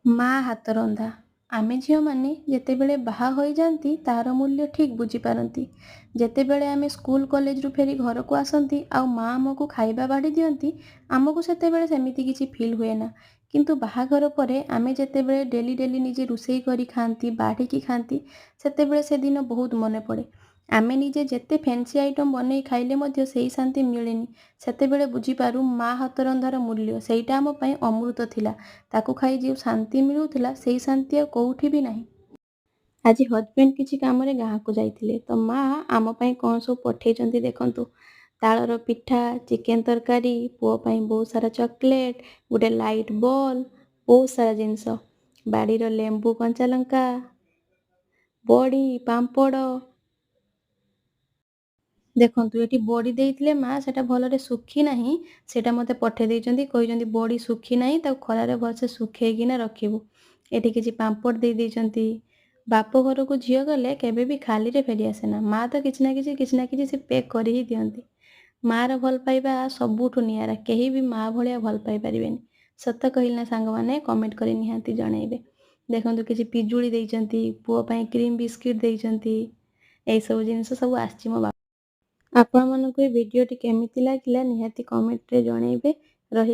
ମା' ହାତରନ୍ଧା। ଆମେ ଝିଅମାନେ ଯେତେବେଳେ ବାହା ହୋଇଯାଆନ୍ତି ତାହାର ମୂଲ୍ୟ ଠିକ୍ ବୁଝିପାରନ୍ତି। ଯେତେବେଳେ ଆମେ ସ୍କୁଲ କଲେଜରୁ ଫେରି ଘରକୁ ଆସନ୍ତି ଆଉ ମା' ଆମକୁ ଖାଇବା ବାଢ଼ି ଦିଅନ୍ତି, ଆମକୁ ସେତେବେଳେ ସେମିତି କିଛି ଫିଲ୍ ହୁଏ ନା। କିନ୍ତୁ ବାହାଘର ପରେ ଆମେ ଯେତେବେଳେ ଡେଲି ନିଜେ ରୋଷେଇ କରି ଖାଆନ୍ତି, ବାଢ଼ିକି ଖାଆନ୍ତି, ସେତେବେଳେ ସେଦିନ ବହୁତ ମନେ ପଡ଼େ। ଆମେ ନିଜେ ଯେତେ ଫ୍ୟାନ୍ସି ଆଇଟମ୍ ବନେଇ ଖାଇଲେ ମଧ୍ୟ ସେଇ ଶାନ୍ତି ମିଳେନି। ସେତେବେଳେ ବୁଝିପାରୁ ମା' ହାତରନ୍ଧାର ମୂଲ୍ୟ। ସେଇଟା ଆମ ପାଇଁ ଅମୃତ ଥିଲା। ତାକୁ ଖାଇ ଯେଉଁ ଶାନ୍ତି ମିଳୁଥିଲା ସେଇ ଶାନ୍ତି ଆଉ କୋଉଠି ବି ନାହିଁ। ଆଜି ହଜବେଣ୍ଡ କିଛି କାମରେ ଗାଁକୁ ଯାଇଥିଲେ, ତ ମା ଆମ ପାଇଁ କ'ଣ ସବୁ ପଠେଇଛନ୍ତି ଦେଖନ୍ତୁ। ତାଳର ପିଠା, ଚିକେନ ତରକାରୀ, ପୁଅ ପାଇଁ ବହୁତ ସାରା ଚକୋଲେଟ୍, ଗୋଟେ ଲାଇଟ୍ ବଲ୍, ବହୁତ ସାରା ଜିନିଷ। ବାଡ଼ିର ଲେମ୍ବୁ, କଞ୍ଚାଲଙ୍କା, ବଡ଼ି, ପାମ୍ପଡ଼। ଦେଖନ୍ତୁ ଏଠି ବଡ଼ି ଦେଇଥିଲେ ମା, ସେଟା ଭଲରେ ଶୁଖି ନାହିଁ, ସେଇଟା ମୋତେ ପଠେଇ ଦେଇଛନ୍ତି। କହିଛନ୍ତି ବଡ଼ି ଶୁଖି ନାହିଁ, ତାକୁ ଖରାରେ ଭଲସେ ଶୁଖେଇକିନା ରଖିବୁ। ଏଠି କିଛି ପାମ୍ପଡ଼ ଦେଇ ଦେଇଛନ୍ତି। ବାପ ଘରକୁ ଝିଅ ଗଲେ କେବେ ବି ଖାଲିରେ ଫେରି ଆସେନା। ମା ତ କିଛି ନା କିଛି ସେ ପେକ୍ କରି ହିଁ ଦିଅନ୍ତି। ମାର ଭଲ ପାଇବା ସବୁଠୁ ନିଆରା। କେହି ବି ମା ଭଳିଆ ଭଲ ପାଇପାରିବେନି। ସତ କହିଲି ନା ସାଙ୍ଗମାନେ? କମେଣ୍ଟ କରି ନିହାତି ଜଣେଇବେ। ଦେଖନ୍ତୁ କିଛି ପିଜୁଳି ଦେଇଛନ୍ତି, ପୁଅ ପାଇଁ କ୍ରିମ୍ ବିସ୍କିଟ୍ ଦେଇଛନ୍ତି। ଏଇସବୁ ଜିନିଷ ସବୁ ଆସିଛି ମୋ ବାପା। ଆପଣମାନଙ୍କୁ ଏ ଭିଡ଼ିଓଟି କେମିତି ଲାଗିଲା ନିହାତି କମେଣ୍ଟରେ ଜଣେଇବେ। ରହିଲି।